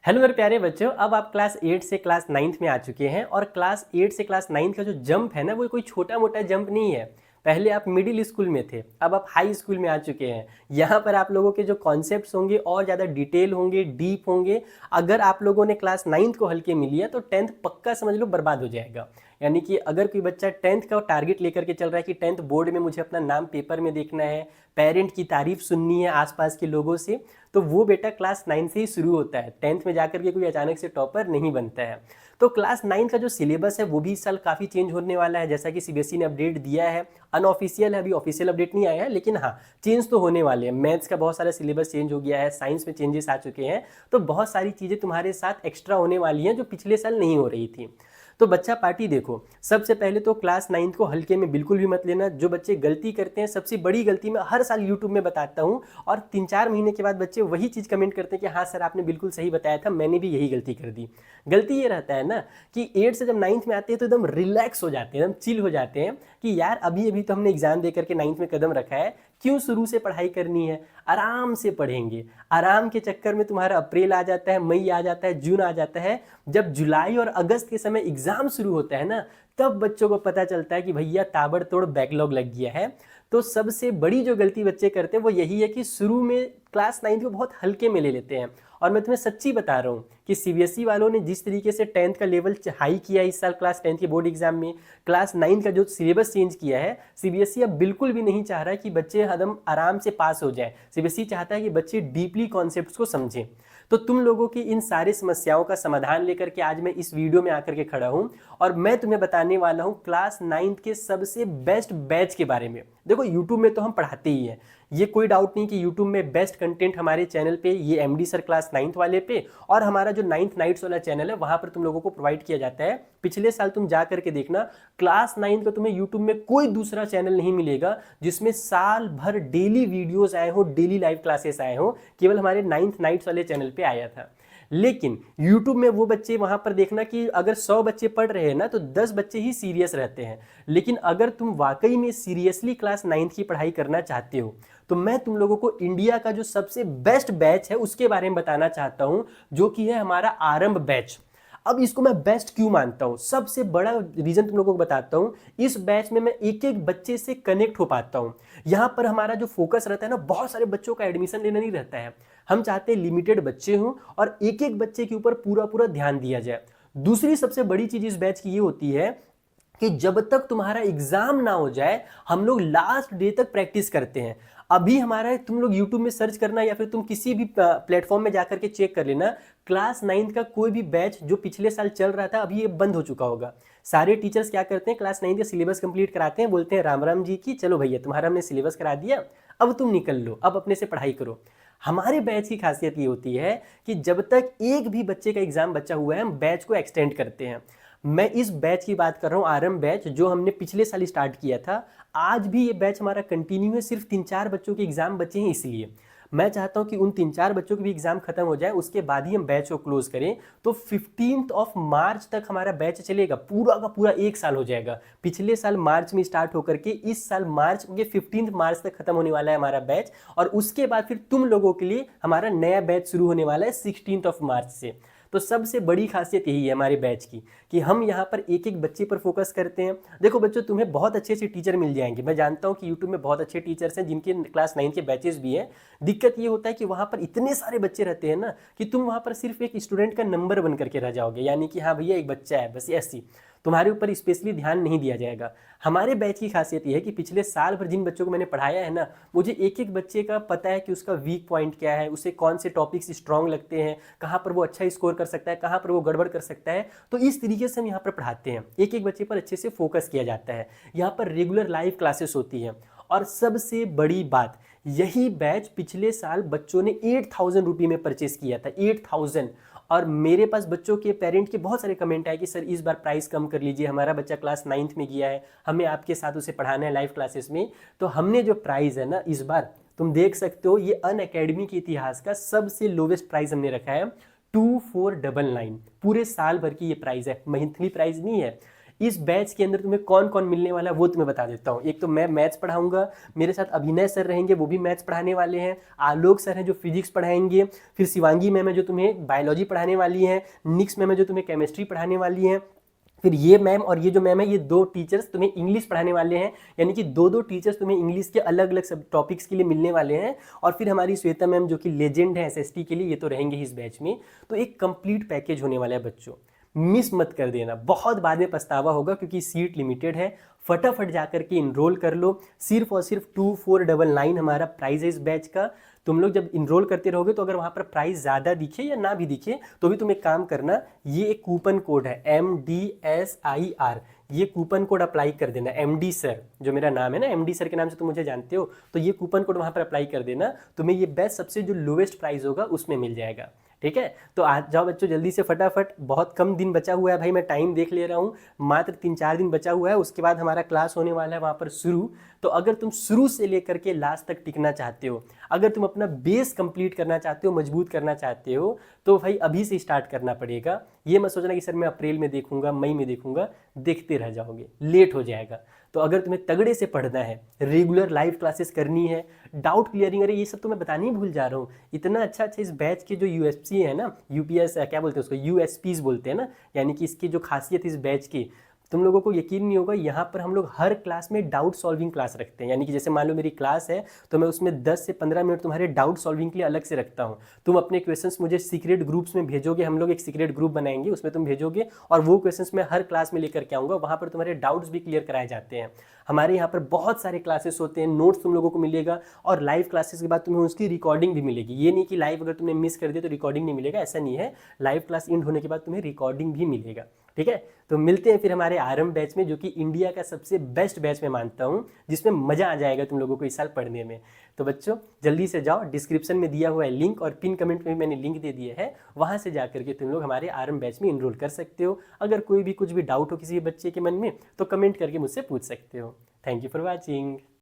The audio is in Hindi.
हेलो मेरे प्यारे बच्चों, अब आप क्लास 8 से क्लास 9th में आ चुके हैं और क्लास 8 से क्लास 9th का जो जंप है ना, वो कोई छोटा मोटा जंप नहीं है। पहले आप मिडिल स्कूल में थे, अब आप हाई स्कूल में आ चुके हैं। यहाँ पर आप लोगों के जो कॉन्सेप्ट्स होंगे और ज़्यादा डिटेल होंगे, डीप होंगे। अगर आप लोगों ने क्लास 9th को हल्के में लिया तो 10th पक्का समझ लो बर्बाद हो जाएगा। यानी कि अगर कोई बच्चा 10th का टारगेट लेकर के चल रहा है कि 10th बोर्ड में मुझे अपना नाम पेपर में देखना है, पेरेंट की तारीफ सुननी है आसपास के लोगों से, तो वो बेटा क्लास 9 से ही शुरू होता है। 10th में जाकर के कोई अचानक से टॉपर नहीं बनता है। तो क्लास 9 का जो सिलेबस है वो भी इस साल काफ़ी चेंज होने वाला है, जैसा कि सीबीएसई ने अपडेट दिया है। अनऑफिशियल है, अभी ऑफिशियल अपडेट नहीं आया है, लेकिन हाँ चेंज तो होने वाले हैं। मैथ्स का बहुत सारा सिलेबस चेंज हो गया है, साइंस में चेंजेस आ चुके हैं। तो बहुत सारी चीज़ें तुम्हारे साथ एक्स्ट्रा होने वाली हैं जो पिछले साल नहीं हो रही थी। तो बच्चा पार्टी देखो, सबसे पहले तो क्लास 9 को हल्के में बिल्कुल भी मत लेना। जो बच्चे गलती करते हैं, सबसे बड़ी गलती मैं हर साल यूट्यूब में बताता हूँ, और 3-4 महीने के बाद बच्चे वही चीज़ कमेंट करते हैं कि हाँ सर आपने बिल्कुल सही बताया था, मैंने भी यही गलती कर दी। गलती ये रहता है ना कि 8 से जब 9th में आते हैं तो एकदम रिलैक्स हो जाते हैं, एकदम चिल हो जाते हैं कि यार अभी अभी तो हमने एग्जाम दे करके 9th में कदम रखा है, क्यों शुरू से पढ़ाई करनी है, आराम से पढ़ेंगे। आराम के चक्कर में तुम्हारा अप्रैल आ जाता है, मई आ जाता है, जून आ जाता है। जब जुलाई और अगस्त के समय एग्जाम शुरू होता है ना, तब बच्चों को पता चलता है कि भैया ताबड़तोड़ बैकलॉग लग गया है। तो सबसे बड़ी जो गलती बच्चे करते हैं वो यही है कि शुरू में क्लास 9 को बहुत हल्के में ले लेते हैं। और मैं तुम्हें सच्ची बता रहा हूँ कि सीबीएसई वालों ने जिस तरीके से 10th का लेवल हाई किया इस साल क्लास 10 के बोर्ड एग्जाम में, क्लास 9 का जो सिलेबस चेंज किया है, सीबीएसई अब बिल्कुल भी नहीं चाह रहा है कि बच्चे एकदम आराम से पास हो जाए। सीबीएसई चाहता है कि बच्चे डीपली कॉन्सेप्ट्स को समझें। तो तुम लोगों की इन सारी समस्याओं का समाधान लेकर के आज मैं इस वीडियो में आकर के खड़ा हूं, और मैं तुम्हें बताने वाला हूं क्लास 9th के सबसे बेस्ट बैच के बारे में। देखो यूट्यूब में तो हम पढ़ाते ही हैं, ये कोई डाउट नहीं कि यूट्यूब में बेस्ट कंटेंट हमारे चैनल पे, ये एमडी सर क्लास 9th वाले पे, और हमारा जो 9th नाइट्स वाला चैनल है वहां पर तुम लोगों को प्रोवाइड किया जाता है। पिछले साल तुम जा करके देखना, क्लास 9th का तुम्हें यूट्यूब में कोई दूसरा चैनल नहीं मिलेगा जिसमें साल भर डेली वीडियोस आए हो, डेली लाइव क्लासेस आए हो। केवल हमारे 9th नाइट्स वाले चैनल पे आया था। लेकिन YouTube में वो बच्चे वहां पर देखना कि अगर 100 बच्चे पढ़ रहे हैं ना, तो 10 बच्चे ही सीरियस रहते हैं। लेकिन अगर तुम वाकई में सीरियसली क्लास 9th की पढ़ाई करना चाहते हो, तो मैं तुम लोगों को इंडिया का जो सबसे बेस्ट बैच है उसके बारे में बताना चाहता हूं, जो कि है हमारा आरंभ बैच। अब इसको मैं बेस्ट क्यों मानता हूं, सबसे बड़ा रीजन तुम लोगों को बताता हूं। इस बैच में मैं एक एक बच्चे से कनेक्ट हो पाता हूं। यहां पर हमारा जो फोकस रहता है ना, बहुत सारे बच्चों का एडमिशन लेना नहीं रहता है। हम चाहते हैं लिमिटेड बच्चे हों और एक एक बच्चे के ऊपर पूरा पूरा ध्यान दिया जाए। दूसरी सबसे बड़ी चीज इस बैच की ये होती है कि जब तक तुम्हारा एग्जाम ना हो जाए, हम लोग लास्ट डे तक प्रैक्टिस करते हैं। अभी हमारा, तुम लोग YouTube में सर्च करना या फिर तुम किसी भी प्लेटफॉर्म में जाकर के चेक कर लेना, क्लास 9th का कोई भी बैच जो पिछले साल चल रहा था अभी ये बंद हो चुका होगा। सारे टीचर्स क्या करते हैं, क्लास 9th का सिलेबस कंप्लीट कराते हैं, बोलते हैं राम राम जी की, चलो भैया तुम्हारा हमने सिलेबस करा दिया, अब तुम निकल लो, अब अपने से पढ़ाई करो। हमारे बैच की खासियत ये होती है कि जब तक एक भी बच्चे का एग्जाम बचा हुआ है, हम बैच को एक्सटेंड करते हैं। मैं इस बैच की बात कर रहा हूं, आरंभ बैच, जो हमने पिछले साल स्टार्ट किया था। आज भी ये बैच हमारा कंटिन्यू है, सिर्फ 3-4 बच्चों के एग्जाम बचे हैं, इसलिए मैं चाहता हूं कि उन 3-4 बच्चों के भी एग्जाम खत्म हो जाए, उसके बाद ही हम बैच को क्लोज करें। तो 15 मार्च तक हमारा बैच चलेगा, पूरा का पूरा 1 साल हो जाएगा। पिछले साल मार्च में स्टार्ट होकर के इस साल मार्च के 15 मार्च तक खत्म होने वाला है हमारा बैच। और उसके बाद फिर तुम लोगों के लिए हमारा नया बैच शुरू होने वाला है 16 मार्च से। तो सबसे बड़ी खासियत यही है हमारे बैच की, कि हम यहाँ पर एक एक बच्चे पर फोकस करते हैं। देखो बच्चों, तुम्हें बहुत अच्छे अच्छे टीचर मिल जाएंगे। मैं जानता हूँ कि यूट्यूब में बहुत अच्छे टीचर्स हैं जिनके क्लास 9 के बैचेस भी हैं। दिक्कत ये होता है कि वहाँ पर इतने सारे बच्चे रहते हैं ना, कि तुम वहाँ पर सिर्फ एक स्टूडेंट का नंबर बन करके रह जाओगे, यानी कि हाँ भैया एक बच्चा है बस, ऐसी तुम्हारे ऊपर स्पेशली ध्यान नहीं दिया जाएगा। हमारे बैच की खासियत यह है कि पिछले साल भर जिन बच्चों को मैंने पढ़ाया है ना, मुझे एक एक बच्चे का पता है कि उसका वीक पॉइंट क्या है, उसे कौन से टॉपिक्स स्ट्रांग लगते हैं, कहाँ पर वो अच्छा स्कोर कर सकता है, कहाँ पर वो गड़बड़ कर सकता है। तो इस तरीके से हम यहाँ पर पढ़ाते हैं, एक एक बच्चे पर अच्छे से फोकस किया जाता है। यहाँ पर रेगुलर लाइव क्लासेस होती हैं। और सबसे बड़ी बात, यही बैच पिछले साल बच्चों ने 8000 रुपये में परचेस किया था, 8000। और मेरे पास बच्चों के पेरेंट के बहुत सारे कमेंट आए कि सर इस बार प्राइस कम कर लीजिए, हमारा बच्चा क्लास 9th में गया है, हमें आपके साथ उसे पढ़ाना है लाइव क्लासेस में। तो हमने जो प्राइस है ना इस बार, तुम देख सकते हो, ये अनअकैडमी के इतिहास का सबसे लोवेस्ट प्राइस हमने रखा है, 2499। पूरे साल भर की ये प्राइस है, मंथली प्राइस नहीं है। इस बैच के अंदर तुम्हें कौन कौन मिलने वाला है वो तुम्हें बता देता हूँ। एक तो मैं मैथ्स पढ़ाऊंगा, मेरे साथ अभिनय सर रहेंगे, वो भी मैथ्स पढ़ाने वाले हैं, आलोक सर हैं जो फिजिक्स पढ़ाएंगे, फिर शिवांगी मैम है जो तुम्हें बायोलॉजी पढ़ाने वाली हैं, निक्स मैम है जो तुम्हें केमिस्ट्री पढ़ाने वाली हैं, फिर ये मैम और ये जो मैम है, ये दो टीचर्स तुम्हें इंग्लिश पढ़ाने वाले हैं, यानी कि दो दो टीचर्स तुम्हें इंग्लिश के अलग अलग सब टॉपिक्स के लिए मिलने वाले हैं। और फिर हमारी श्वेता मैम जो कि लेजेंड है एसएसटी के लिए, ये तो रहेंगे ही इस बैच में। तो एक कंप्लीट पैकेज होने वाला है बच्चों, मिस मत कर देना, बहुत बाद में पछतावा होगा क्योंकि सीट लिमिटेड है। फटाफट जाकर के इनरोल कर लो, सिर्फ और सिर्फ 2499 हमारा प्राइस है इस बैच का। तुम लोग जब इनरोल करते रहोगे तो अगर वहाँ पर प्राइस ज़्यादा दिखे या ना भी दिखे तो भी तुम एक काम करना, ये एक कूपन कोड है MDSIR, ये कूपन कोड अप्लाई कर देना। MD सर जो मेरा नाम है ना, MD सर के नाम से तुम मुझे जानते हो, तो ये कूपन कोड वहाँ पर अप्लाई कर देना, तुम्हें ये बेस्ट सबसे जो लोवेस्ट प्राइस होगा उसमें मिल जाएगा। ठीक है, तो आ जाओ बच्चों जल्दी से फटाफट, बहुत कम दिन बचा हुआ है भाई, मैं टाइम देख ले रहा हूँ, मात्र 3-4 दिन बचा हुआ है, उसके बाद हमारा क्लास होने वाला है वहाँ पर शुरू। तो अगर तुम शुरू से लेकर के लास्ट तक टिकना चाहते हो, अगर तुम अपना बेस कंप्लीट करना चाहते हो, मजबूत करना चाहते हो, तो भाई अभी से स्टार्ट करना पड़ेगा। ये मत सोचना कि सर मैं अप्रैल में देखूंगा, मई में देखूंगा, देखते रह जाओगे, लेट हो जाएगा। तो अगर तुम्हें तगड़े से पढ़ना है, रेगुलर लाइव क्लासेस करनी है, डाउट क्लियरिंग, अरे ये सब तो मैं बताने ही भूल जा रहा हूँ, इतना अच्छा अच्छा इस बैच के जो यूएसपी है ना, यूपीएस क्या बोलते हैं उसको, यूएसपीज बोलते हैं ना, यानी कि इसकी जो खासियत इस बैच की, तुम लोगों को यकीन नहीं होगा, यहाँ पर हम लोग हर क्लास में डाउट सॉल्विंग क्लास रखते हैं। यानी कि जैसे मान लो मेरी क्लास है तो मैं उसमें 10 से 15 मिनट तुम्हारे डाउट सॉल्विंग के लिए अलग से रखता हूँ। तुम अपने क्वेश्चंस मुझे सीक्रेट ग्रुप्स में भेजोगे, हम लोग एक सीक्रेट ग्रुप बनाएंगे, उसमें तुम भेजोगे और वो क्वेश्चंस मैं हर क्लास में लेकर के आऊँगा, वहाँ पर तुम्हारे डाउट्स भी क्लियर कराए जाते हैं। हमारे यहाँ पर बहुत सारे क्लासेस होते हैं, नोट्स तुम लोगों को मिलेगा, और लाइव क्लासेस के बाद तुम्हें उसकी रिकॉर्डिंग भी मिलेगी। ये नहीं कि लाइव अगर तुमने मिस कर दिया तो रिकॉर्डिंग नहीं मिलेगा, ऐसा नहीं है, लाइव क्लास एंड होने के बाद तुम्हें रिकॉर्डिंग भी मिलेगा। ठीक है, तो मिलते हैं फिर हमारे आरंभ बैच में, जो कि इंडिया का सबसे बेस्ट बैच मैं मानता हूँ, जिसमें मजा आ जाएगा तुम लोगों को इस साल पढ़ने में। तो बच्चों जल्दी से जाओ, डिस्क्रिप्शन में दिया हुआ है लिंक और पिन कमेंट में भी मैंने लिंक दे दिया है, वहां से जाकर के तुम लोग हमारे आरंभ बैच में इनरोल कर सकते हो। अगर कोई भी कुछ भी डाउट हो किसी बच्चे के मन में तो कमेंट करके मुझसे पूछ सकते हो। Thank you for watching.